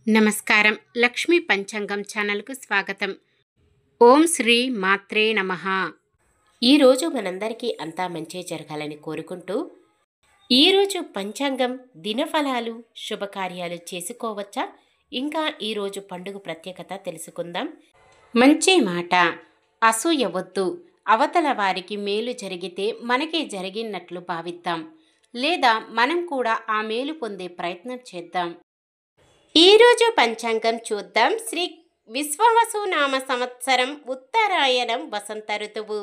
నమస్కారం. లక్ష్మీ పంచాంగం ఛానల్కు స్వాగతం. ఓం శ్రీ మాత్రే నమః. ఈరోజు మనందరికీ అంతా మంచి జరగాలని కోరుకుంటూ, ఈరోజు పంచాంగం దినఫలాలు శుభకార్యాలు చేసుకోవచ్చా, ఇంకా ఈరోజు పండుగ ప్రత్యేకత తెలుసుకుందాం. మంచి మాట, అసూయ వద్దు. అవతల వారికి మేలు జరిగితే మనకే జరిగినట్లు భావిద్దాం, లేదా మనం కూడా ఆ మేలు పొందే ప్రయత్నం చేద్దాం. ఈరోజు పంచాంగం చూద్దాం. శ్రీ విశ్వావసునామ సంవత్సరం ఉత్తరాయణం వసంత ఋతువు,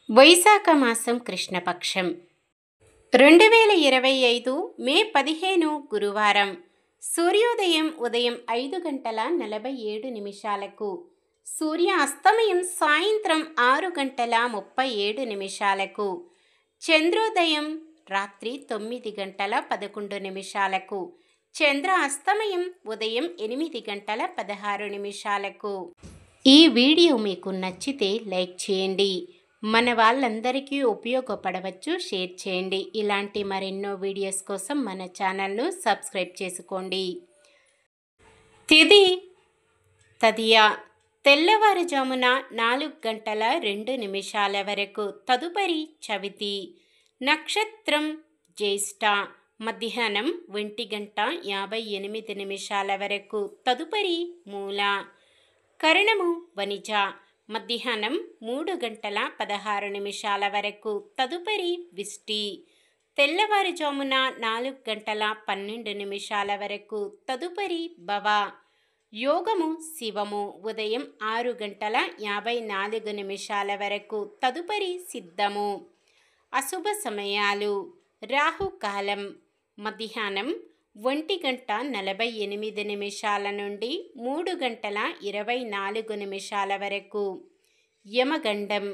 వైశాఖ మాసం కృష్ణపక్షం, 2025 మే 15 గురువారం. సూర్యోదయం ఉదయం 5:47, సూర్యాస్తమయం సాయంత్రం 6:37, చంద్రోదయం రాత్రి 9:11, చంద్ర అస్తమయం ఉదయం 8:16. ఈ వీడియో మీకు నచ్చితే లైక్ చేయండి, మన వాళ్ళందరికీ ఉపయోగపడవచ్చు, షేర్ చేయండి. ఇలాంటి మరెన్నో వీడియోస్ కోసం మన ఛానల్ను సబ్స్క్రైబ్ చేసుకోండి. తిథి తదియ, తెల్లవారుజామున 4:02 వరకు, తదుపరి చవితి. నక్షత్రం జ్యేష్ఠ, మధ్యాహ్నం 1:58 వరకు, తదుపరి మూల. కరణము వనిజ, మధ్యాహ్నం 3:16 వరకు, తదుపరి విష్టి. తెల్లవారుజామున 4:12 వరకు, తదుపరి భవ. యోగము శివము, ఉదయం 6:54 వరకు, తదుపరి సిద్ధము. అశుభ సమయాలు: రాహుకాలం మధ్యాహ్నం 1:48 నుండి 3:24 వరకు. యమగండం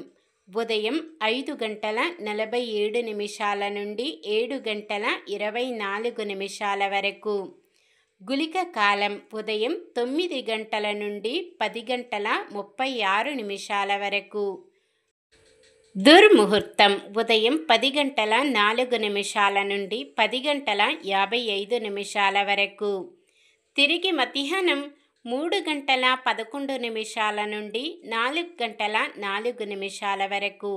ఉదయం 5:47 నుండి 7:24 వరకు. గుళిక కాలం ఉదయం 9 గంటల నుండి 10:36 వరకు. దుర్ముహూర్తం ఉదయం 10:04 నుండి 10:55 వరకు. తిరిగి మధ్యాహ్నం 3:11 నుండి 4:04 వరకు.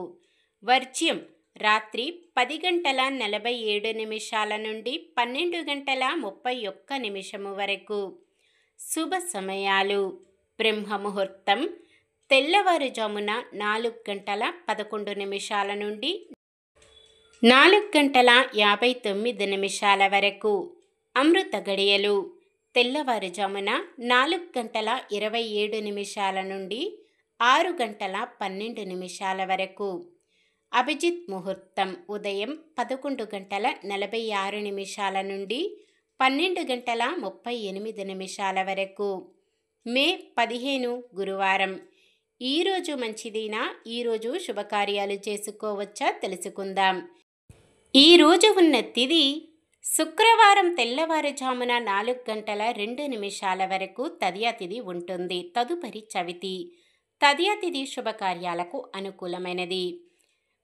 వర్జ్యం రాత్రి 10:47 నుండి 12:31 వరకు. శుభ సమయాలు: బ్రహ్మముహూర్తం తెల్లవారుజామున 4:11 నుండి 4:59 వరకు. అమృత గడియలు తెల్లవారుజామున 4:27 నుండి 6:12 వరకు. అభిజిత్ ముహూర్తం ఉదయం 11:46 నుండి 12:38 వరకు. మే 15 గురువారం. ఈరోజు మంచిదేనా? ఈరోజు శుభకార్యాలు చేసుకోవచ్చా తెలుసుకుందాం. ఈరోజు ఉన్న తిథి శుక్రవారం, తెల్లవారుజామున 4:02 వరకు తదియా తిథి ఉంటుంది, తదుపరి చవితి. తదియా తిథి శుభకార్యాలకు అనుకూలమైనది.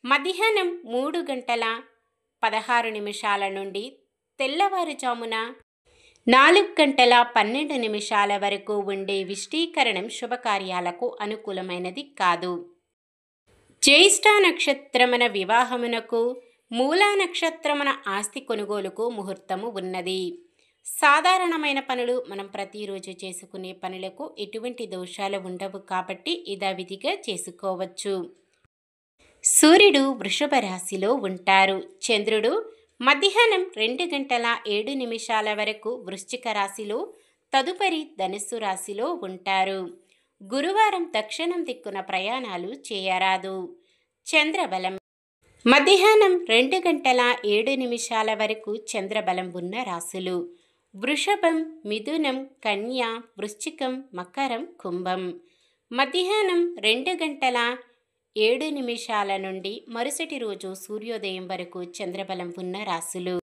మధ్యాహ్నం 3:16 నుండి తెల్లవారుజామున 4:12 వరకు ఉండే విష్టీకరణం శుభకార్యాలకు అనుకూలమైనది కాదు. జ్యేష్ఠ నక్షత్రమున వివాహమునకు, మూలా నక్షత్రమున ఆస్తి కొనుగోలుకు ముహూర్తము ఉన్నది. సాధారణమైన పనులు, మనం ప్రతిరోజు చేసుకునే పనులకు ఎటువంటి దోషాలు ఉండవు కాబట్టి యథావిధిగా చేసుకోవచ్చు. సూర్యుడు వృషభ రాశిలో ఉంటారు. చంద్రుడు మధ్యాహ్నం 2:07 వరకు వృశ్చిక రాశిలో, తదుపరి ధనుస్సు రాశిలో ఉంటారు. గురువారం దక్షిణం దిక్కున ప్రయాణాలు చేయరాదు. చంద్రబలం మధ్యాహ్నం 2:07 వరకు చంద్రబలం ఉన్న రాశులు: వృషభం, మిథునం, కన్య, వృశ్చికం, మకరం, కుంభం. మధ్యాహ్నం 2:07 నుండి మరుసటి రోజు సూర్యోదయం వరకు చంద్రబలం ఉన్న రాశులు: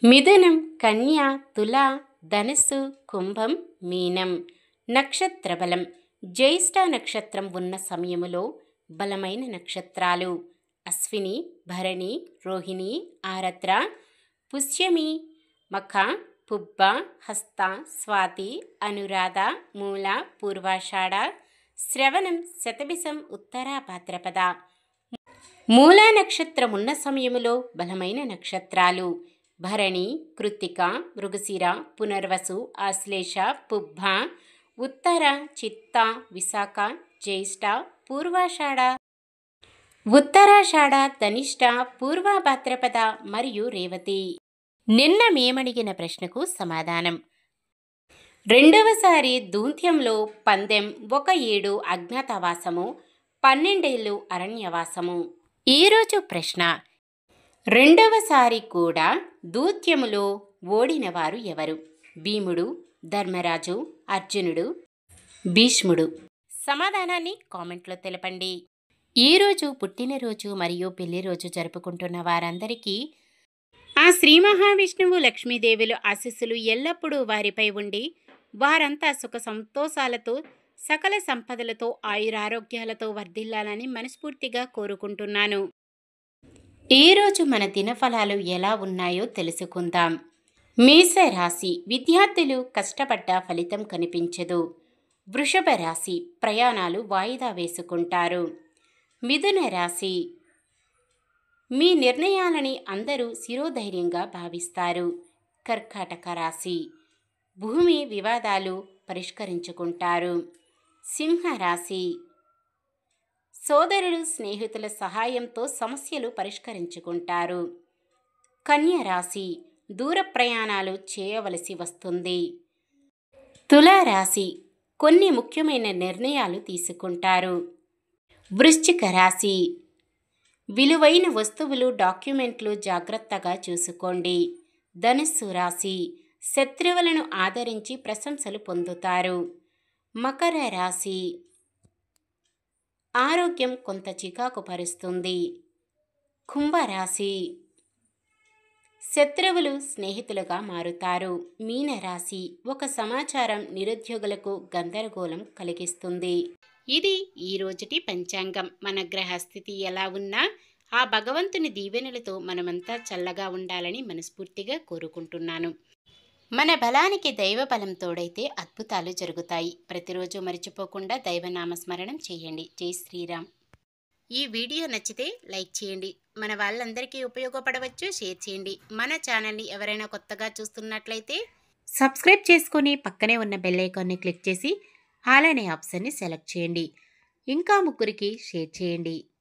మిథునం, కన్య, తుల, ధనుస్సు, కుంభం, మీనం. నక్షత్ర బలం: జ్యేష్ఠ నక్షత్రం ఉన్న సమయములో బలమైన నక్షత్రాలు: అశ్విని, భరణి, రోహిణి, ఆరద్ర, పుష్యమి, మఖ, పుబ్బ, హస్త, స్వాతి, అనురాధ, మూల, పూర్వాషాఢ, శ్రవణం, శతభిషం, ఉత్తర భాద్రపద. మూలా నక్షత్రం ఉన్న సమయములో బలమైన నక్షత్రాలు భరణి, కృత్తిక, మృగశిర, పునర్వసు, ఆశ్లేష, పుబ్బ, ఉత్తర, చిత్త, విశాఖ, జ్యేష్ఠ, పూర్వాషాఢ, ఉత్తరాషాఢ, ధనిష్ట, పూర్వ భాద్రపద మరియు రేవతి. నిన్న మేమడిగిన ప్రశ్నకు సమాధానం. రెండవసారి దూంత్యంలో 1 ఏడు అజ్ఞాతవాసము, 12 ఏళ్ళు అరణ్యవాసము. ఈరోజు ప్రశ్న, రెండవసారి కూడా దూత్యములో ఓడినవారు ఎవరు? భీముడు, ధర్మరాజు, అర్జునుడు, భీష్ముడు. సమాధానాన్ని కామెంట్లో తెలపండి. ఈరోజు పుట్టినరోజు మరియు పెళ్లిరోజు జరుపుకుంటున్న వారందరికీ ఆ శ్రీ మహావిష్ణువు లక్ష్మీదేవుల ఆశీస్సులు ఎల్లప్పుడూ వారిపై ఉండి వారంతా సుఖ సంతోషాలతో సకల సంపదలతో ఆయురారోగ్యాలతో వర్ధిల్లాలని మనస్ఫూర్తిగా కోరుకుంటున్నాను. ఈరోజు మన దినఫలాలు ఎలా ఉన్నాయో తెలుసుకుందాం. మేషరాశి, విద్యార్థులు కష్టపడ్డ ఫలితం కనిపించదు. వృషభ రాశి, ప్రయాణాలు వాయిదా వేసుకుంటారు. మిథున రాశి, మీ నిర్ణయాలని అందరూ శిరోధైర్యంగా భావిస్తారు. కర్కాటక రాశి, భూమి వివాదాలు పరిష్కరించుకుంటారు. సింహరాశి, సోదరులు, స్నేహితుల సహాయంతో సమస్యలు పరిష్కరించుకుంటారు. కన్య రాశి, దూర ప్రయాణాలు చేయవలసి వస్తుంది. తులారాశి, కొన్ని ముఖ్యమైన నిర్ణయాలు తీసుకుంటారు. వృశ్చిక రాశి, విలువైన వస్తువులు, డాక్యుమెంట్లు జాగ్రత్తగా చూసుకోండి. ధనుస్సు రాశి, శత్రువులను ఆదరించి ప్రశంసలు పొందుతారు. మకర రాశి, ఆరోగ్యం కొంత చికాకు పరుస్తుంది. కుంభరాశి, శత్రువులు స్నేహితులుగా మారుతారు. మీనరాశి, ఒక సమాచారం నిరుద్యోగులకు గందరగోళం కలిగిస్తుంది. ఇది ఈరోజుటి పంచాంగం. మన గ్రహస్థితి ఎలా ఉన్నా ఆ భగవంతుని దీవెనలతో మనమంతా చల్లగా ఉండాలని మనస్ఫూర్తిగా కోరుకుంటున్నాను. మన బలానికి దైవ బలం తోడైతే అద్భుతాలు జరుగుతాయి. ప్రతిరోజు మర్చిపోకుండా దైవనామస్మరణం చేయండి. జై శ్రీరామ్. ఈ వీడియో నచ్చితే లైక్ చేయండి. మన వాళ్ళందరికీ ఉపయోగపడవచ్చు. షేర్ చేయండి. మన ఛానల్ని ఎవరైనా కొత్తగా చూస్తున్నట్లయితే సబ్స్క్రైబ్ చేసుకొని పక్కనే ఉన్న బెల్ ఐకాన్ని క్లిక్ చేసి ఆల్ అనే ఆప్షన్ని సెలెక్ట్ చేయండి. ఇంకా 3కి షేర్ చేయండి.